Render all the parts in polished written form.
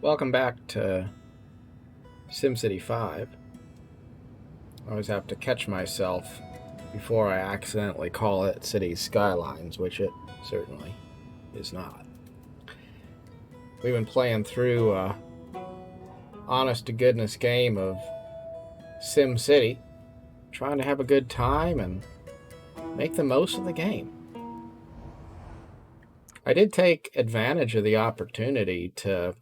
Welcome back to SimCity 5. I always have to catch myself before I accidentally call it Cities Skylines, which it certainly is not. We've been playing through a honest-to-goodness game of SimCity, trying to have a good time and make the most of the game. I did take advantage of the opportunity to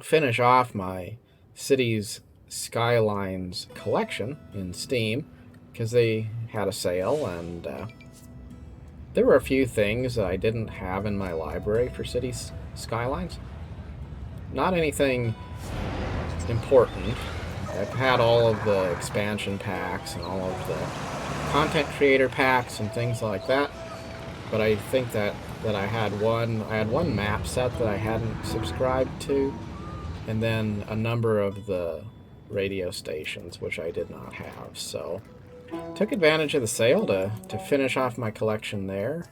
finish off my Cities Skylines collection in Steam because they had a sale, and there were a few things that I didn't have in my library for Cities Skylines. Not anything important. I've had all of the expansion packs and all of the content creator packs and things like that, but I think that I had one map set that I hadn't subscribed to, and then a number of the radio stations, which I did not have. So took advantage of the sale to finish off my collection there.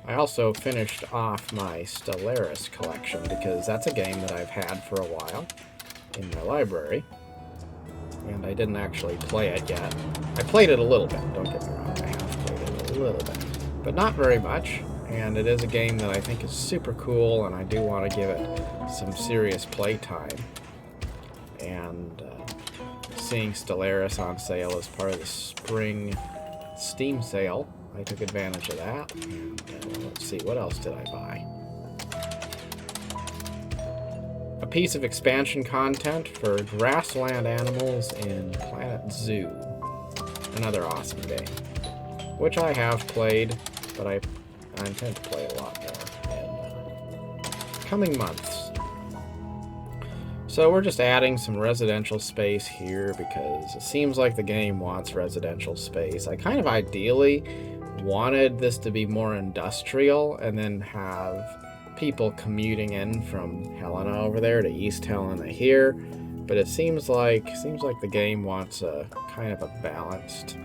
I also finished off my Stellaris collection because that's a game that I've had for a while in my library, and I didn't actually play it yet. I played it a little bit, don't get me wrong, I have played it a little bit, but not very much. And it is a game that I think is super cool, and I do want to give it some serious play time. And seeing Stellaris on sale as part of the spring Steam sale, I took advantage of that. And let's see, what else did I buy? A piece of expansion content for grassland animals in Planet Zoo. Another awesome game, which I have played, but I intend to play a lot more in coming months. So we're just adding some residential space here because it seems like the game wants residential space. I kind of ideally wanted this to be more industrial and then have people commuting in from Helena over there to East Helena here, but it seems like the game wants a kind of a balanced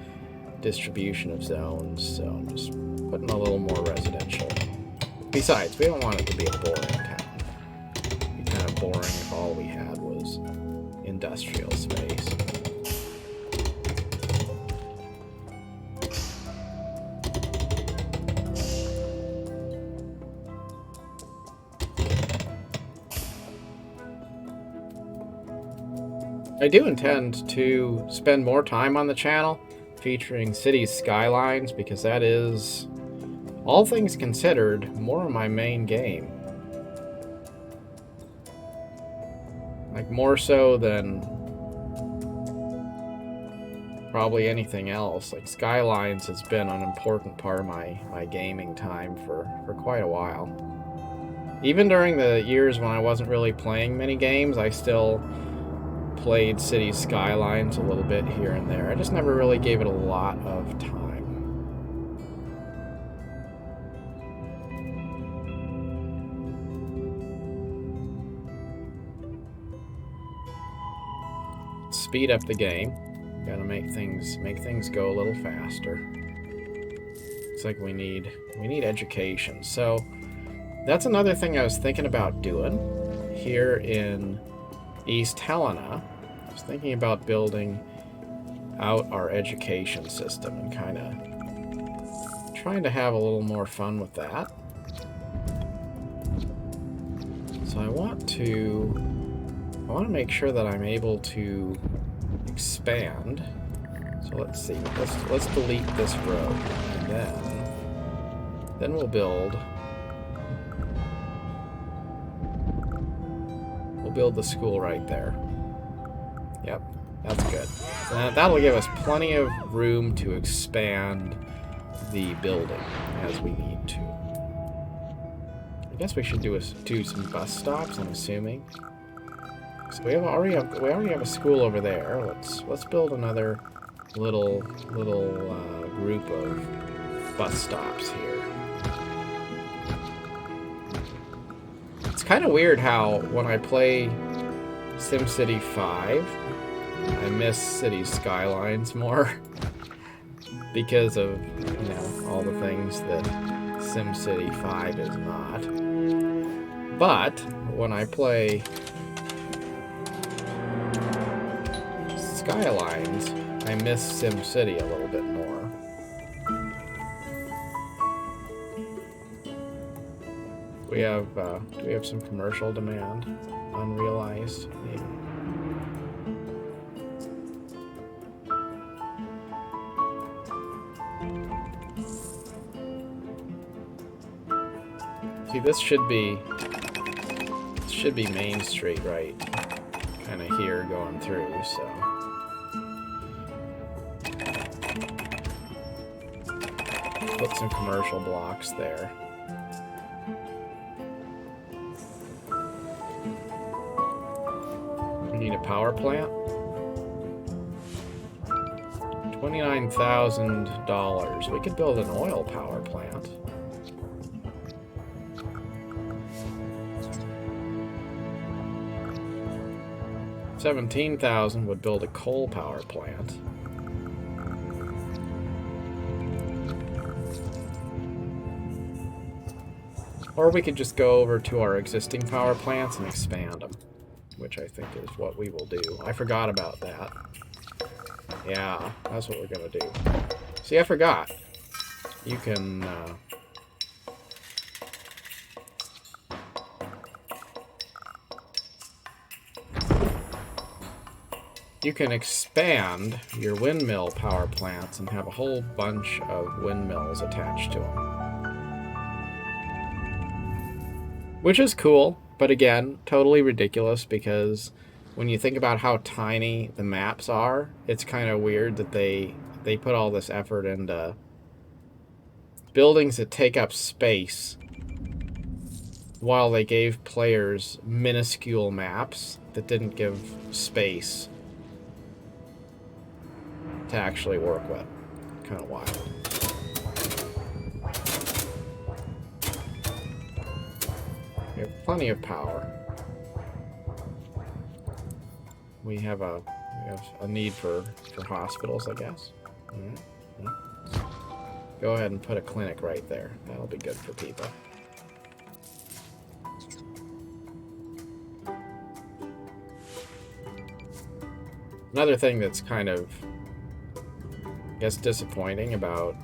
distribution of zones, so I'm just putting a little more residential. Besides, we don't want it to be a boring town. It'd be kind of boring if all we had was industrial space. I do intend to spend more time on the channel featuring Cities Skylines because that is, all things considered, more of my main game. Like, more so than probably anything else. Like, Skylines has been an important part of my gaming time for quite a while. Even during the years when I wasn't really playing many games, I still played Cities Skylines a little bit here and there. I just never really gave it a lot of time. Speed up the game. Gotta make things go a little faster. It's like we need education. So that's another thing I was thinking about doing here in East Helena. I was thinking about building out our education system and kind of trying to have a little more fun with that. So I want to make sure that I'm able to expand. So let's see. Let's delete this row, and then we'll build the school right there. Yep, that's good. So that'll give us plenty of room to expand the building as we need to. I guess we should do some bus stops, I'm assuming. So we already have a school over there. Let's build another little group of bus stops here. It's kind of weird how when I play SimCity 5, I miss Cities Skylines more because of, you know, all the things that SimCity 5 is not. But when I play Skylines, I miss SimCity a little bit more. Do we have some commercial demand? Unrealized, maybe. See, this should be Main Street, right? Kind of here going through, so. Put some commercial blocks there. We need a power plant. $29,000. We could build an oil power plant. $17,000 would build a coal power plant. Or we could just go over to our existing power plants and expand them, which I think is what we will do. I forgot about that. Yeah, that's what we're gonna do. See, I forgot. You can expand your windmill power plants and have a whole bunch of windmills attached to them. Which is cool, but again, totally ridiculous, because when you think about how tiny the maps are, it's kind of weird that they put all this effort into buildings that take up space while they gave players minuscule maps that didn't give space to actually work with. Kind of wild. We have plenty of power. We have a need for hospitals, I guess. Yeah. Go ahead and put a clinic right there. That'll be good for people. Another thing that's kind of, I guess, disappointing about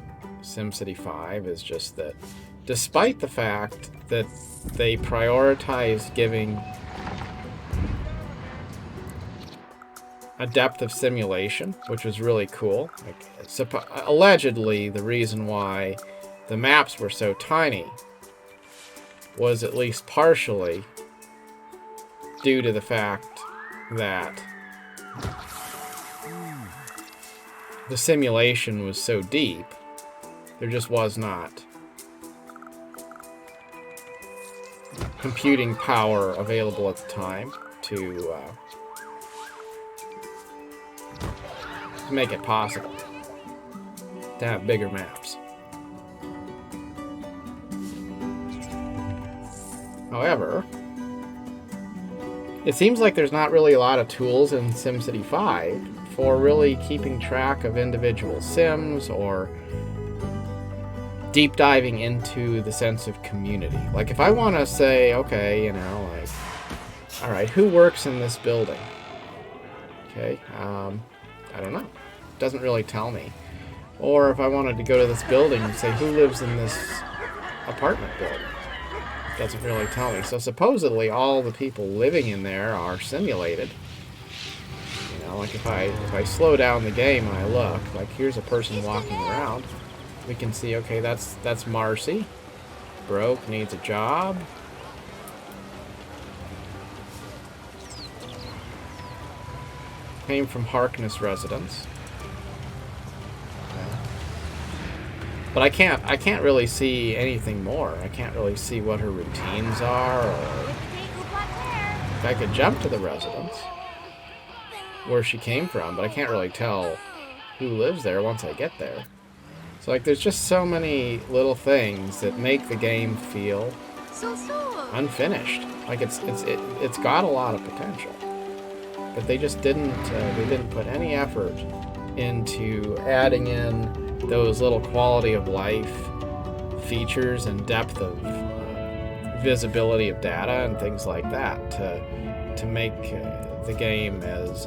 SimCity 5 is just that despite the fact that they prioritize giving a depth of simulation, which was really cool. Like, allegedly, the reason why the maps were so tiny was at least partially due to the fact that the simulation was so deep, there just was not computing power available at the time to make it possible to have bigger maps. However, it seems like there's not really a lot of tools in SimCity 5 for really keeping track of individual sims or deep diving into the sense of community. Like, if I want to say, okay, you know, like, all right, who works in this building? Okay, I don't know. It doesn't really tell me. Or if I wanted to go to this building and say, who lives in this apartment building? It doesn't really tell me. So supposedly all the people living in there are simulated. You know, like if I slow down the game and I look, like here's a person walking around, we can see, okay, that's Marcy. Broke, needs a job. Came from Harkness residence. Okay. But I can't really see anything more. I can't really see what her routines are, or I could jump to the residence where she came from, but I can't really tell who lives there once I get there. So like there's just so many little things that make the game feel unfinished. Like it's got a lot of potential. But they just didn't put any effort into adding in those little quality of life features and depth of visibility of data and things like that to make the game as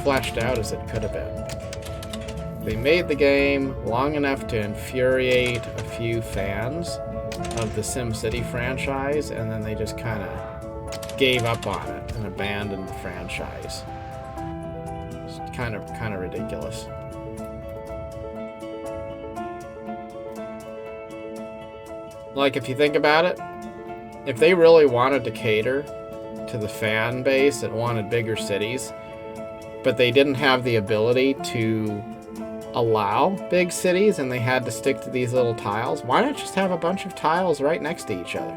fleshed out as it could have been. They made the game long enough to infuriate a few fans of the SimCity franchise, and then they just kind of gave up on it and abandoned the franchise. It's kind of ridiculous. Like, if you think about it, if they really wanted to cater to the fan base that wanted bigger cities, but they didn't have the ability to allow big cities and they had to stick to these little tiles, why not just have a bunch of tiles right next to each other?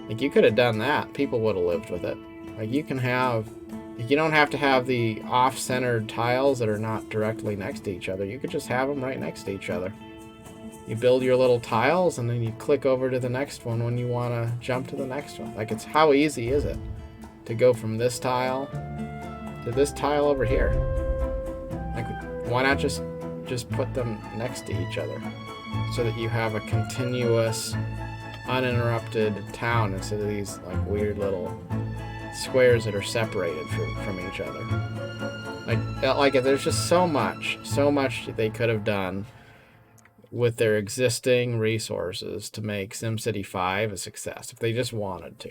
Like, you could have done that. People would have lived with it. Like, you don't have to have the off-centered tiles that are not directly next to each other. You could just have them right next to each other. You build your little tiles, and then you click over to the next one when you want to jump to the next one. Like, it's how easy is it to go from this tile to this tile over here? Like, why not just put them next to each other so that you have a continuous, uninterrupted town instead of these like weird little squares that are separated from each other? Like there's just so much they could have done with their existing resources to make SimCity 5 a success if they just wanted to.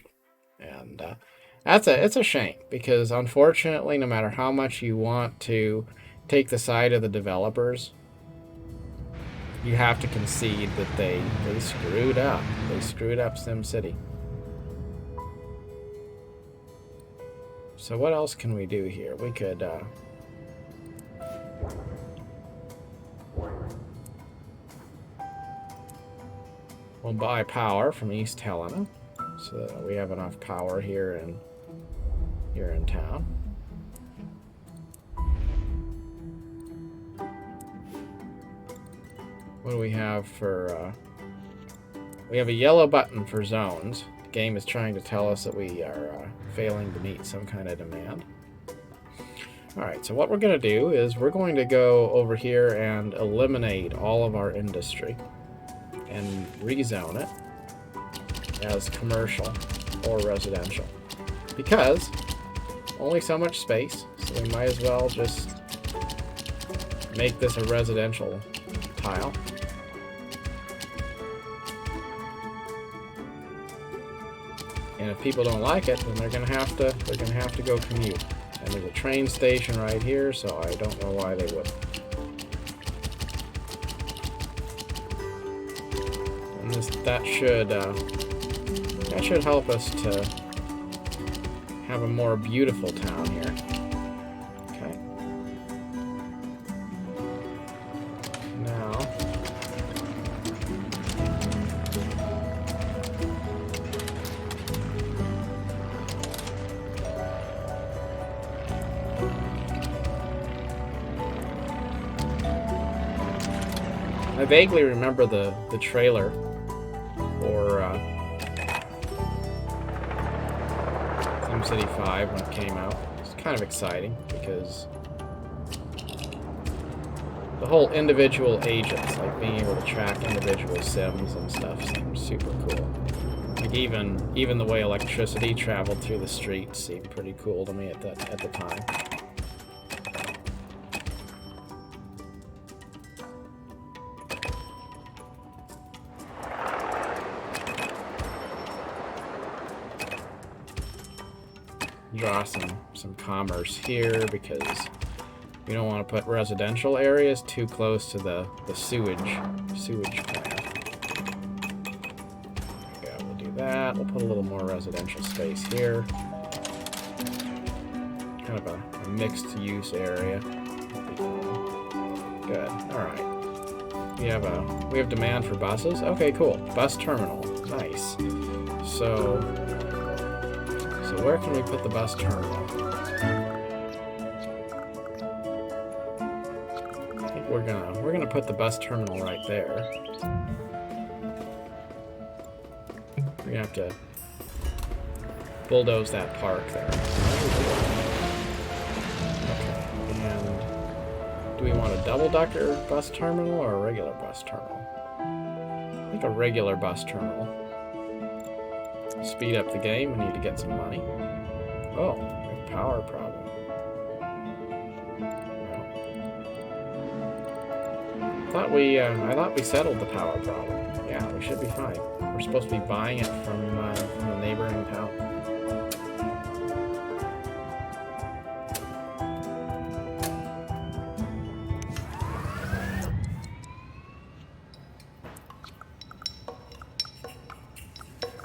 And it's a shame, because unfortunately, no matter how much you want to take the side of the developers, you have to concede that they screwed up. They screwed up SimCity. So what else can we do here? We could we'll buy power from East Helena, so that we have enough power here in town. What do we have for... we have a yellow button for zones. The game is trying to tell us that we are failing to meet some kind of demand. Alright, so what we're going to do is we're going to go over here and eliminate all of our industry and rezone it as commercial or residential, because only so much space, so we might as well just make this a residential tile. And if people don't like it, then they're gonna have to go commute. And there's a train station right here, so I don't know why they wouldn't. And that should help us to have a more beautiful town here. Okay. Now, I vaguely remember the trailer for SimCity 5 when it came out. It's kind of exciting because the whole individual agents, like being able to track individual Sims and stuff, seems super cool. Like even the way electricity traveled through the streets seemed pretty cool to me at the time. Draw some commerce here because we don't want to put residential areas too close to the sewage plant. Yeah, we'll do that. We'll put a little more residential space here. Kind of a mixed use area. Good. All right. We have demand for buses. Okay, cool. Bus terminal. Nice. So where can we put the bus terminal? I think we're gonna put the bus terminal right there. We're gonna have to bulldoze that park there. Okay. And do we want a double-decker bus terminal or a regular bus terminal? I think like a regular bus terminal. Speed up the game. We need to get some money. Oh, we have a power problem. I thought we settled the power problem. Yeah, we should be fine. We're supposed to be buying it from the neighboring town.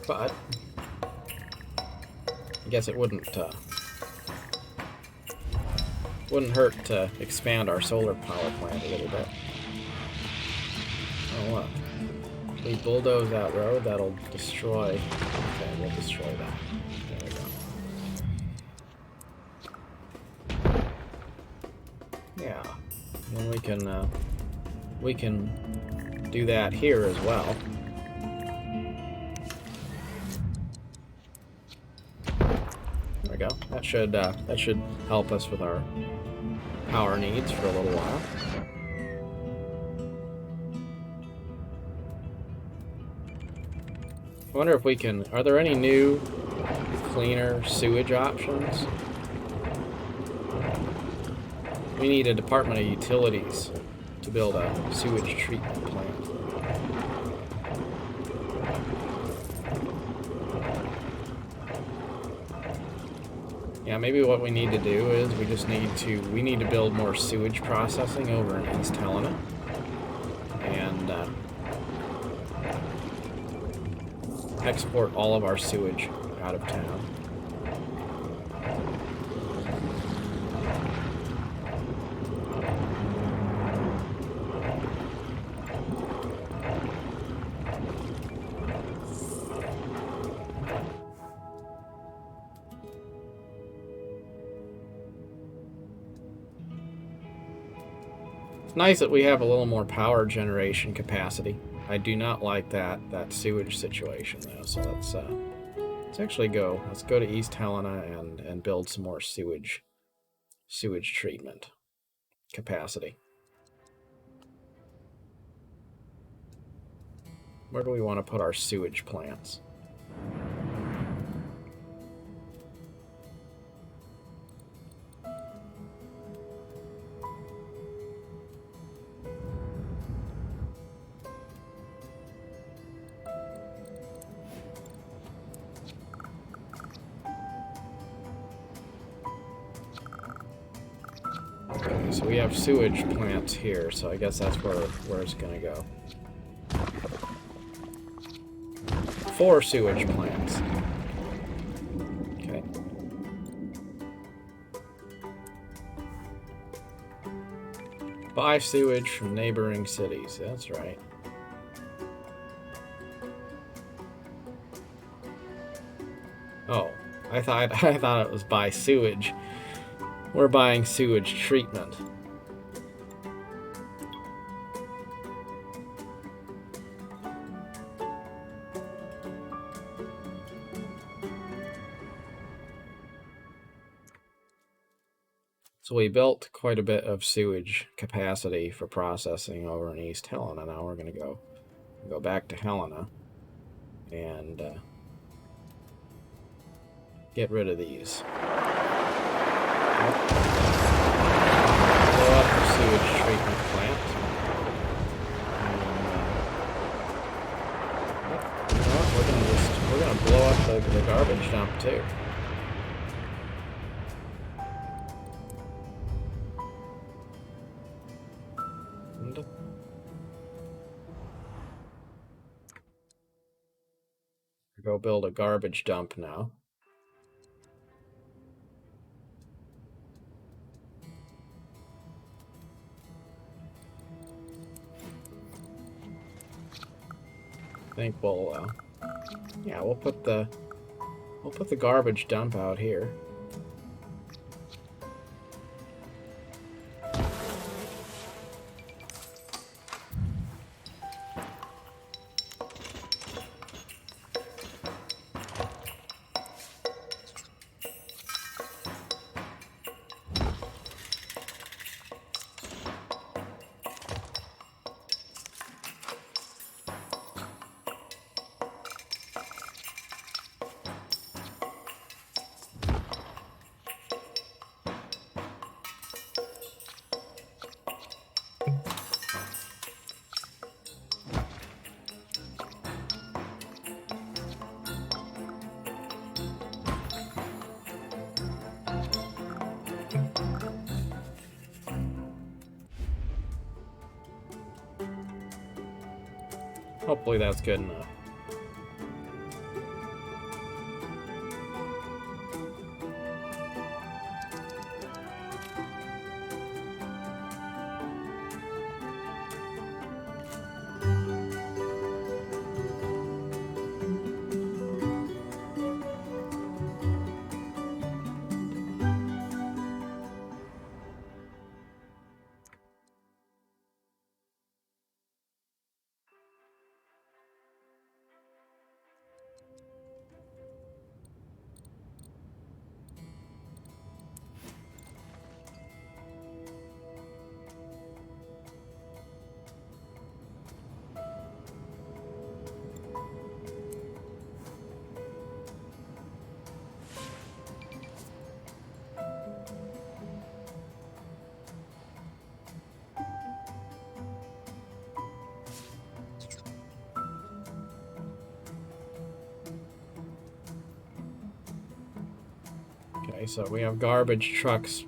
But I guess it wouldn't hurt to expand our solar power plant a little bit. Oh, look. We bulldoze that road, that'll destroy. Okay, we'll destroy that. There we go. Yeah. And we can do that here as well. There we go. That should help us with our power needs for a little while. I wonder if we can... Are there any new, cleaner sewage options? We need a Department of Utilities to build a sewage treatment plant. Yeah, maybe what we need to do is we need to build more sewage processing over in East Helena. And export all of our sewage out of town. It's nice that we have a little more power generation capacity. I do not like that sewage situation though. So let's actually go. Let's go to East Helena and build some more sewage treatment capacity. Where do we want to put our sewage plants? Okay, so we have sewage plants here, so I guess that's where it's gonna go. 4 sewage plants. Okay. Buy sewage from neighboring cities. That's right. Oh, I thought it was buy sewage. We're buying sewage treatment. So we built quite a bit of sewage capacity for processing over in East Helena. Now we're going to go back to Helena and get rid of these. Blow up the sewage treatment plant. And, we're gonna blow up the garbage dump too. And go build a garbage dump now. I think we'll put the garbage dump out here. Hopefully that's good enough. Okay, so we have garbage trucks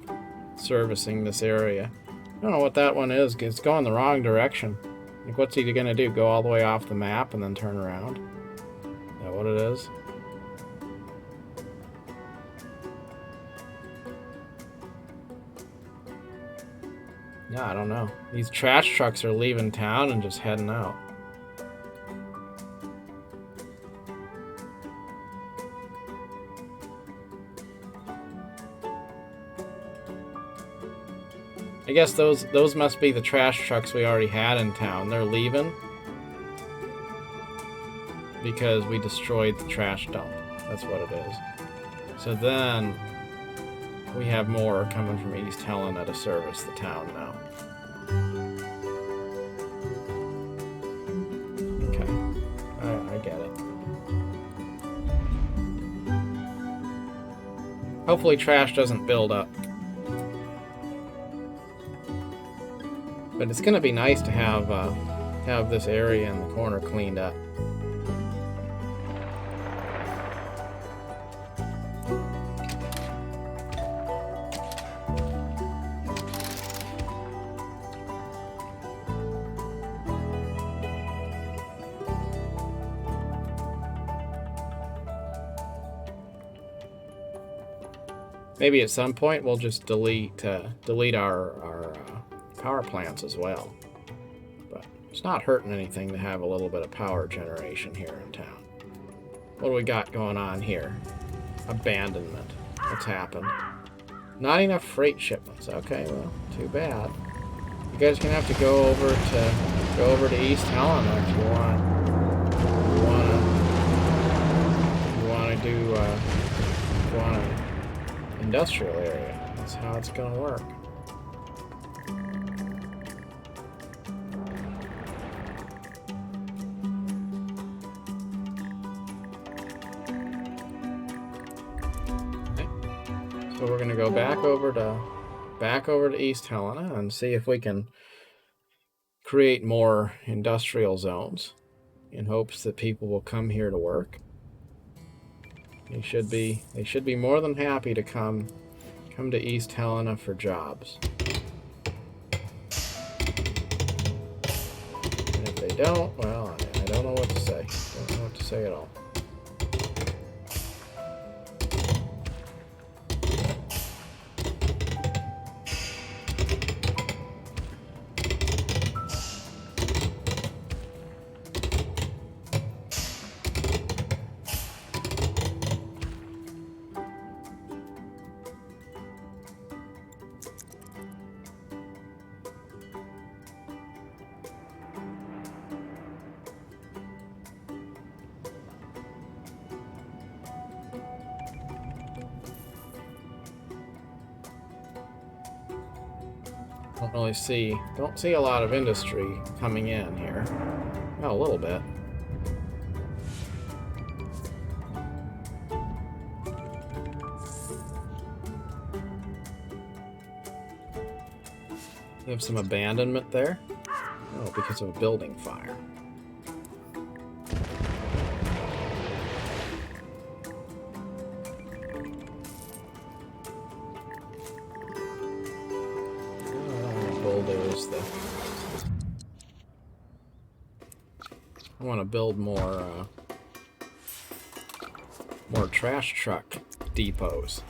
servicing this area. I don't know what that one is. It's going the wrong direction. Like, what's he gonna do? Go all the way off the map and then turn around? Is that what it is? Yeah, I don't know. These trash trucks are leaving town and just heading out. I guess those must be the trash trucks we already had in town. They're leaving because we destroyed the trash dump. That's what it is. So then we have more coming from East Helena to service the town now. Okay, I get it. Hopefully trash doesn't build up. But it's gonna be nice to have this area in the corner cleaned up. Maybe at some point we'll just delete our power plants as well. But it's not hurting anything to have a little bit of power generation here in town. What do we got going on here? Abandonment. What's happened? Not enough freight shipments. Okay, well, too bad. You guys are gonna have to go over to East Helena if you want an industrial area. That's how it's gonna work. So we're gonna go back over to East Helena and see if we can create more industrial zones in hopes that people will come here to work. They should be more than happy to come to East Helena for jobs. And if they don't, well, I don't know what to say. Don't know what to say at all. Don't see a lot of industry coming in here. Well, a little bit. We have some abandonment there. Oh, because of a building fire. I want to build more trash truck depots.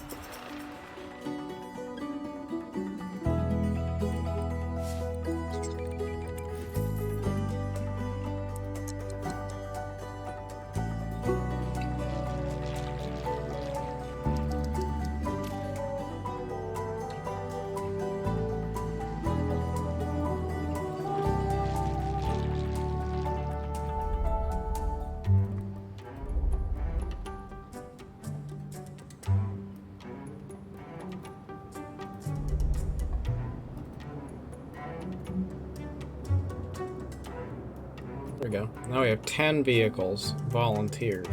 There we go. Now we have 10 vehicles volunteered.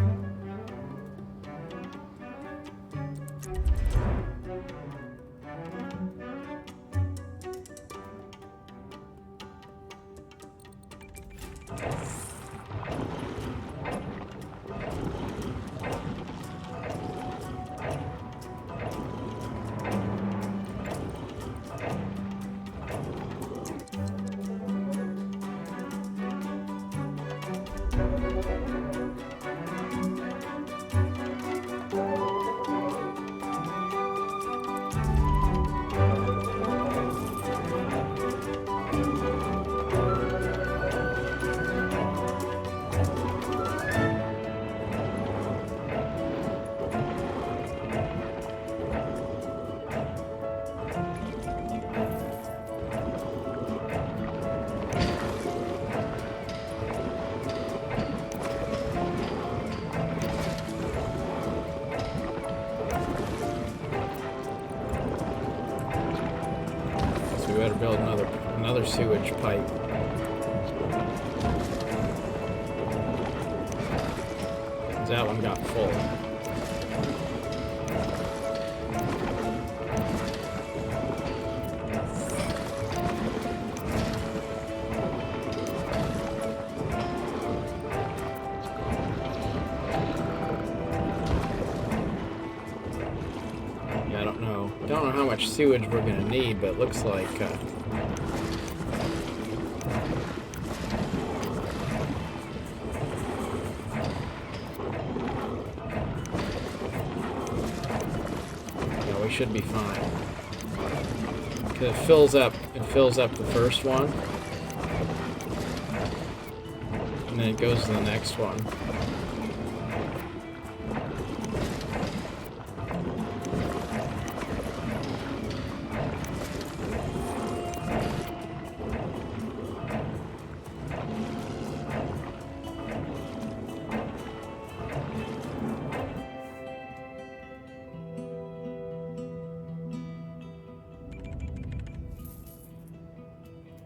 We better build another sewage pipe. That one got full. Yeah, I don't know how much sewage we're gonna need, but it looks like we should be fine. Cause it fills up the first one, and then it goes to the next one.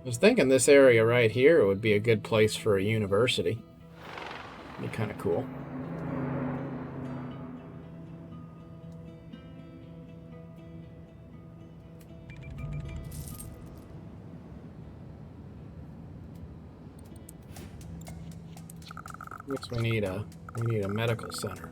I was thinking this area right here would be a good place for a university. Be kind of cool. I guess we need a medical center.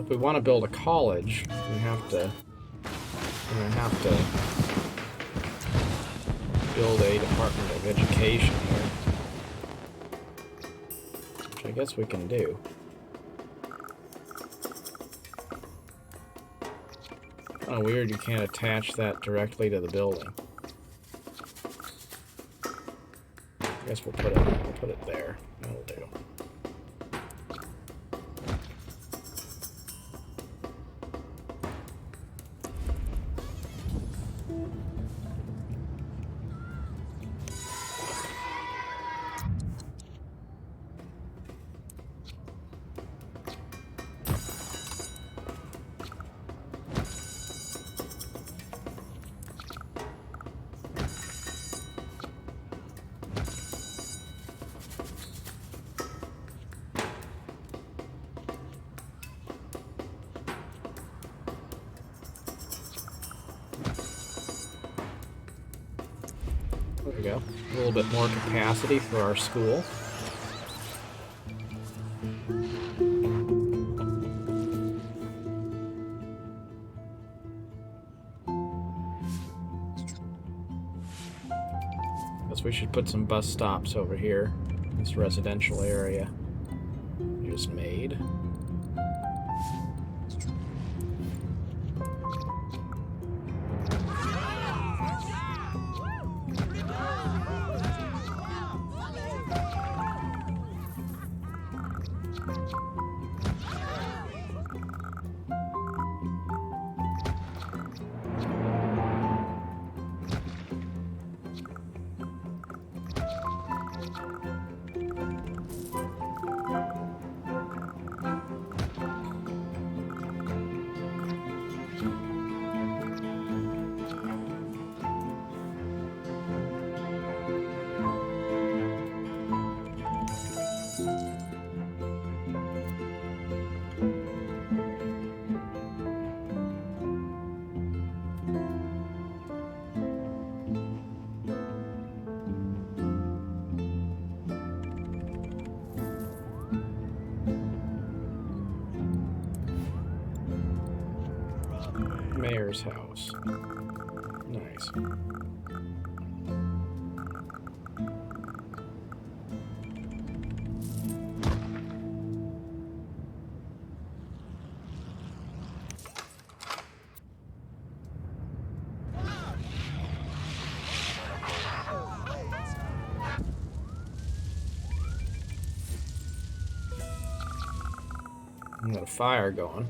if we want to build a college, we're gonna have to build a Department of Education here, which I guess we can do. Kind of weird you can't attach that directly to the building. I guess we'll put it there. That'll do. There we go. A little bit more capacity for our school. Guess we should put some bus stops over here. This residential area we just made. Mayor's house. Nice. Got a fire going.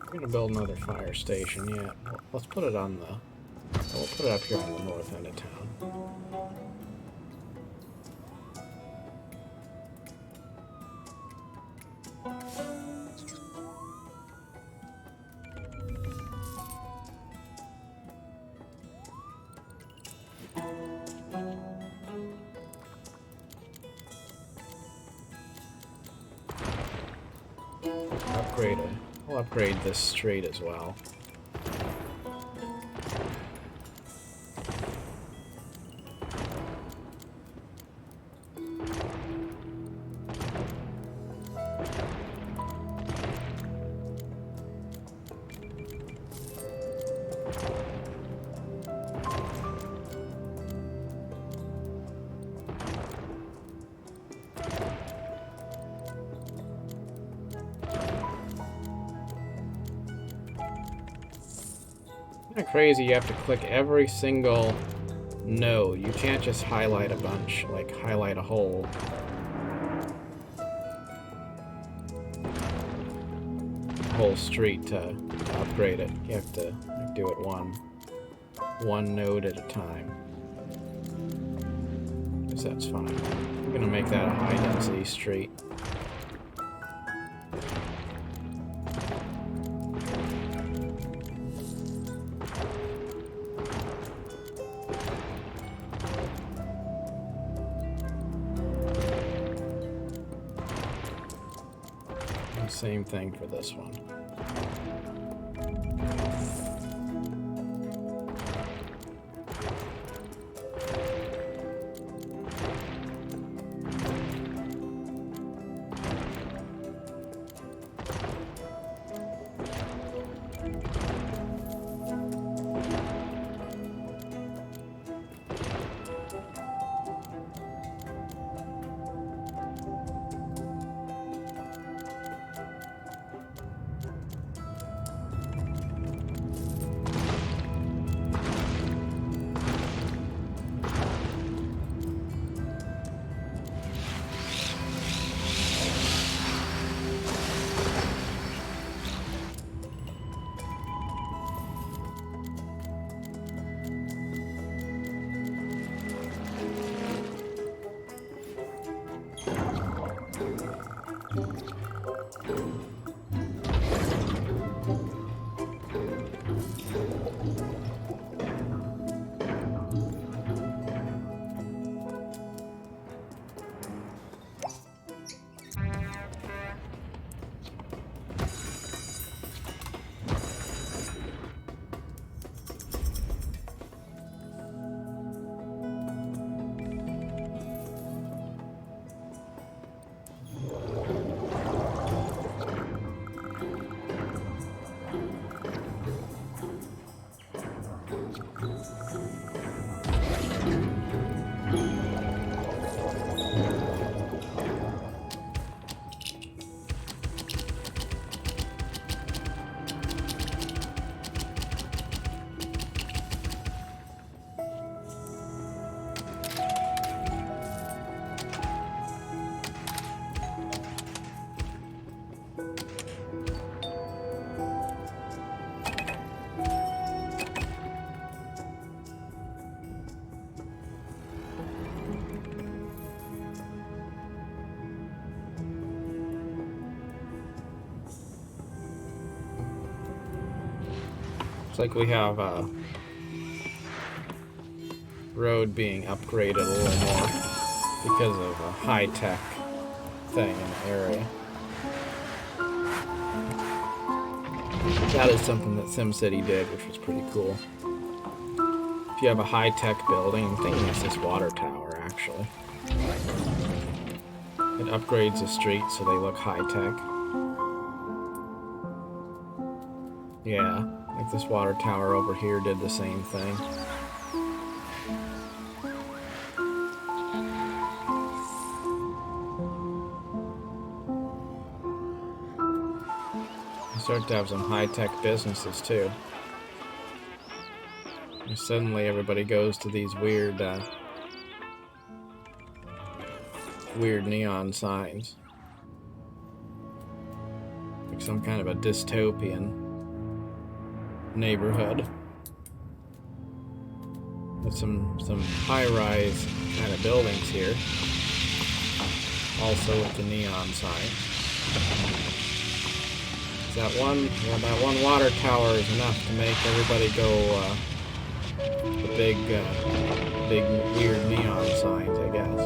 We're gonna build another fire station, yeah. Let's put it on the... We'll put it up here on the north end of town. We'll upgrade this street as well. Kind of crazy, you have to click every single node. You can't just highlight a bunch, like highlight a whole street to upgrade it. You have to do it one node at a time. Guess that's fine. I'm gonna make that a high density street. Same thing for this one. Looks like we have a road being upgraded a little more because of a high-tech thing in the area. That is something that SimCity did, which was pretty cool. If you have a high-tech building, I'm thinking it's this water tower, actually. It upgrades the streets so they look high-tech. Yeah, like this water tower over here did the same thing. You start to have some high-tech businesses too. And suddenly everybody goes to these weird neon signs. Like some kind of a dystopian neighborhood. With some high-rise kind of buildings here. Also with the neon sign. That one water tower is enough to make everybody go the big weird neon signs, I guess.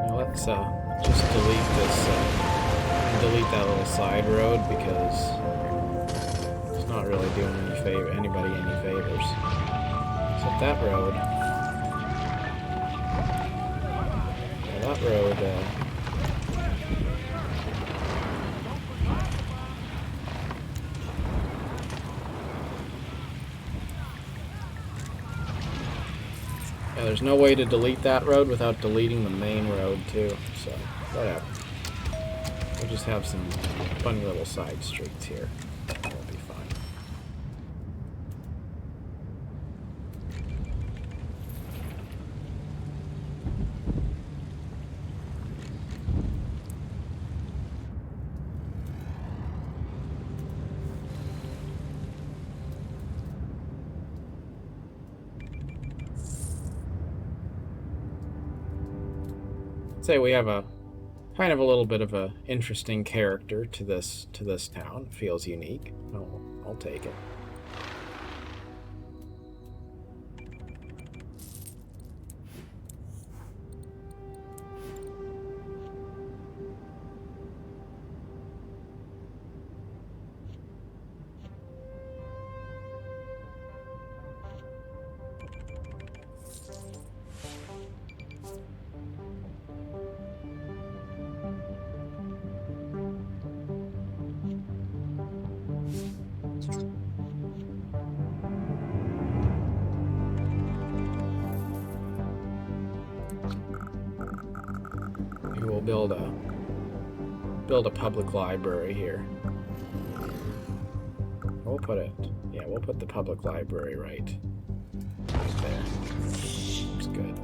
Now let's just delete that little side road because it's not really doing anybody any favors. Except that road. Yeah, that road. Yeah, there's no way to delete that road without deleting the main road too. So whatever. We'll just have some funny little side streets here. That'll be fine. Say we have a kind of a little bit of a interesting character to this town. Feels unique. I'll take it. build a public library here. We'll put it. Yeah, we'll put the public library right there. That's good.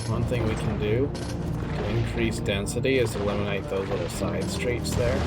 One thing we can do to increase density is eliminate those little side streets there.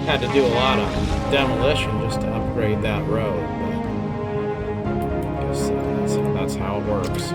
Had to do a lot of demolition just to upgrade that road, but I guess that's how it works.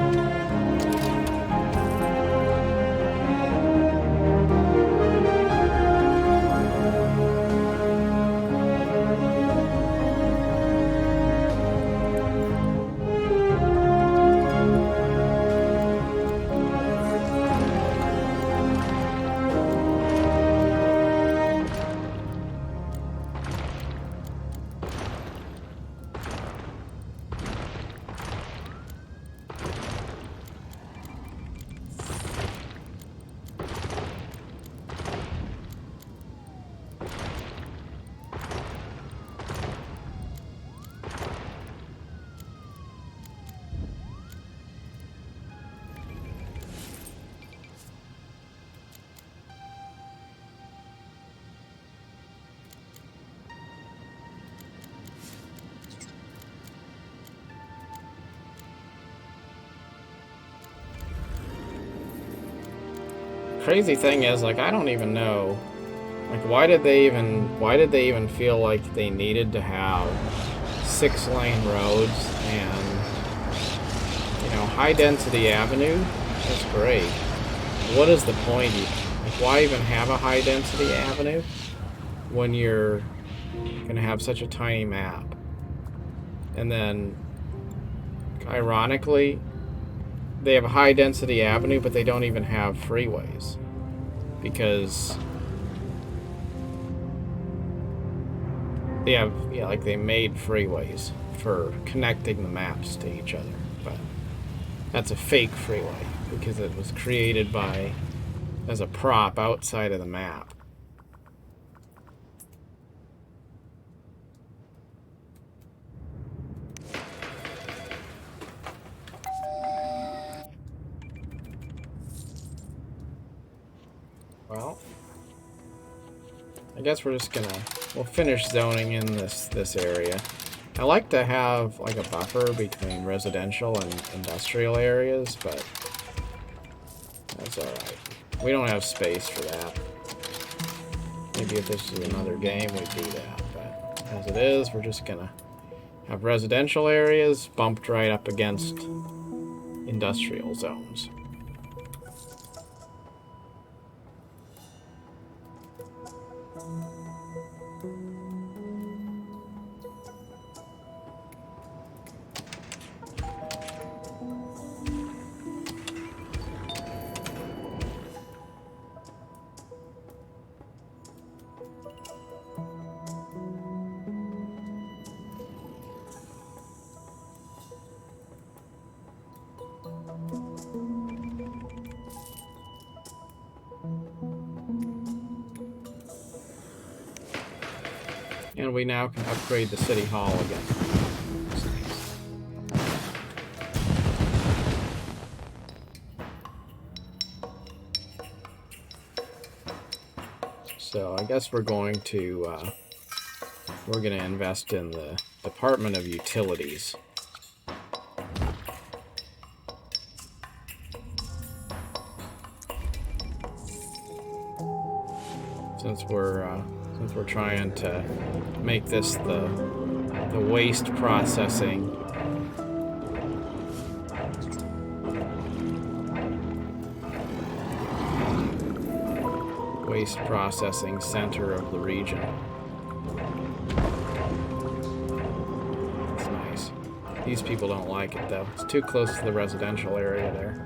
Crazy thing is, like, I don't even know, like, why did they even feel like they needed to have 6-lane roads and, you know, high density avenue? That's great. What is the point? Like, why even have a high density avenue when you're gonna have such a tiny map? And then, ironically, they have a high density avenue, but they don't even have freeways, because they have, yeah, like they made freeways for connecting the maps to each other, but that's a fake freeway because it was created by as a prop outside of the map. Well, I guess we're just we'll finish zoning in this area. I like to have like a buffer between residential and industrial areas, but that's alright. We don't have space for that. Maybe if this is another game, we'd do that, but as it is, we're just gonna have residential areas bumped right up against industrial zones. And we now can upgrade the city hall again. So I guess we're going to invest in the Department of Utilities. Since we're trying to make this the waste processing center of the region. It's nice. These people don't like it though. It's too close to the residential area there.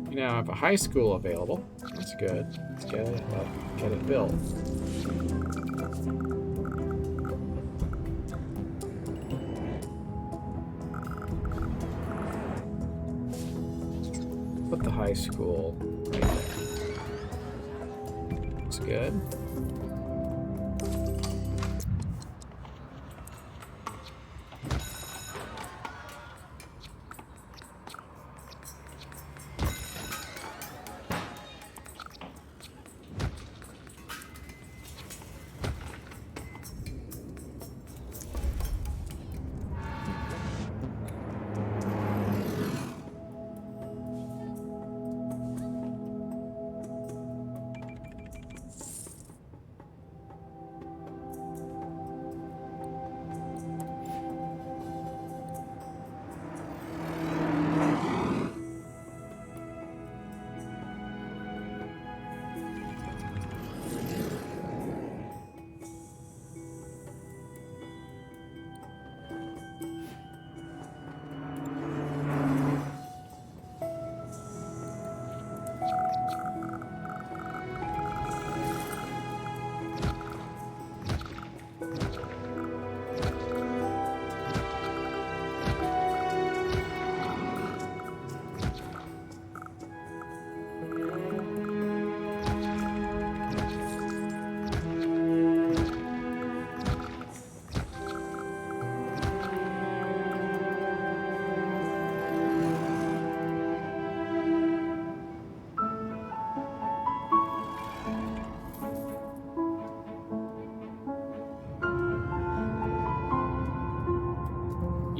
We now have a high school available. That's good. Let's get it built. Put the high school right there. That's good.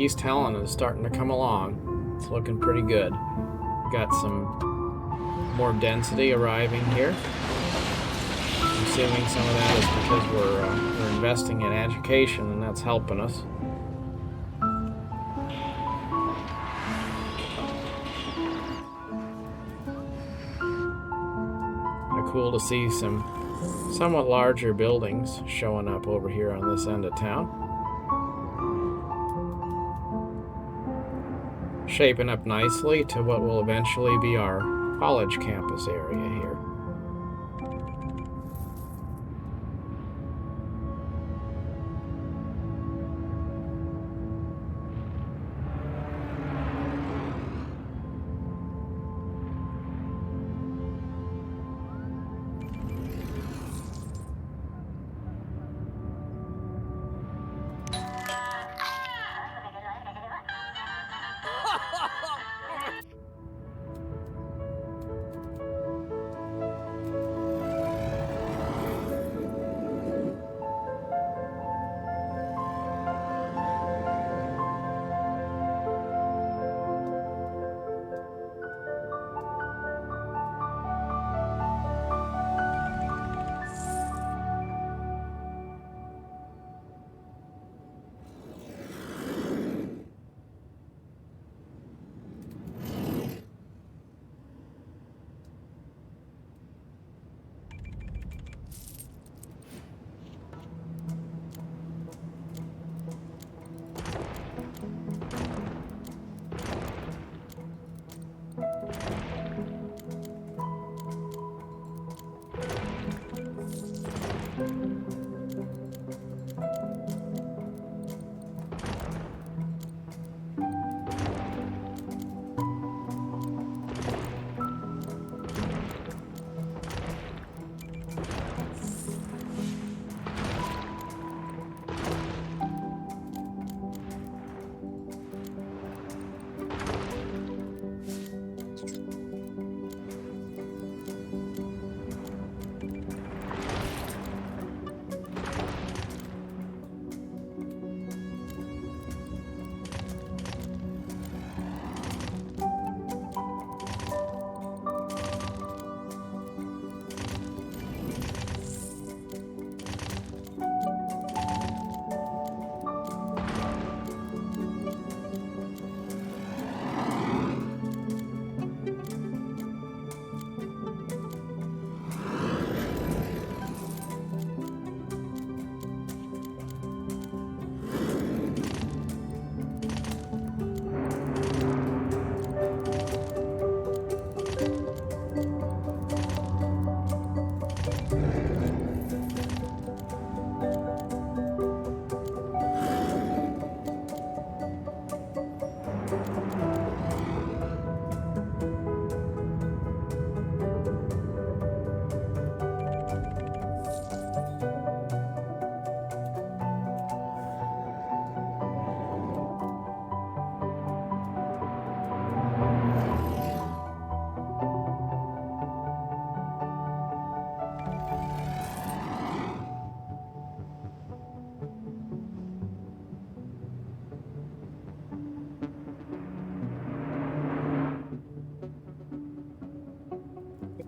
East Helena is starting to come along. It's looking pretty good. Got some more density arriving here. I'm assuming some of that is because we're investing in education, and that's helping us. Cool to see some somewhat larger buildings showing up over here on this end of town. Shaping up nicely to what will eventually be our college campus area here.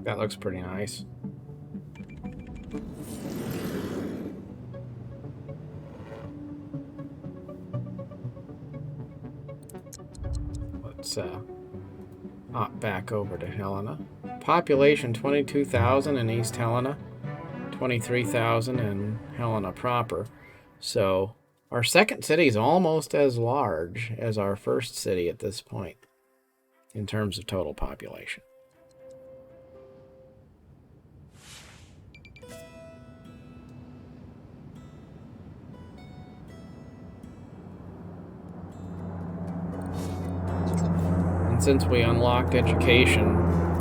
That looks pretty nice. Let's hop back over to Helena. Population 22,000 in East Helena, 23,000 in Helena proper. So our second city is almost as large as our first city at this point in terms of total population. And since we unlocked education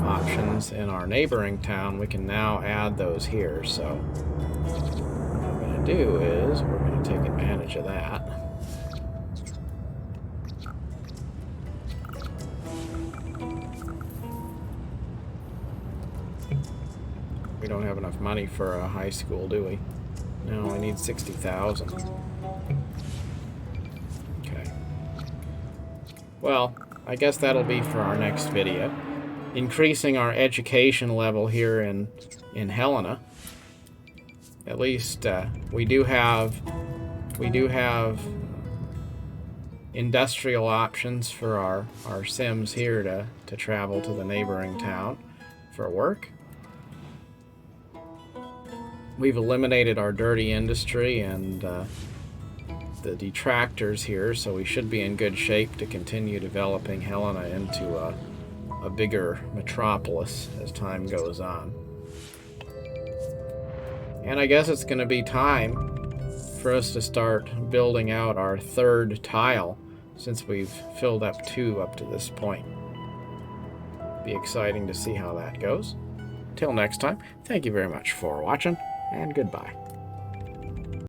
options in our neighboring town, we can now add those here. So what we're going to do is we're going to take advantage of that. We don't have enough money for a high school, do we? No, we need 60,000. Okay. Well, I guess that'll be for our next video. Increasing our education level here in Helena. At least we do have industrial options for our Sims here to travel to the neighboring town for work. We've eliminated our dirty industry and the detractors here, so we should be in good shape to continue developing Helena into a bigger metropolis as time goes on. And I guess it's going to be time for us to start building out our third tile, since we've filled up 2 up to this point. Be exciting to see how that goes. Till next time, thank you very much for watching, and goodbye.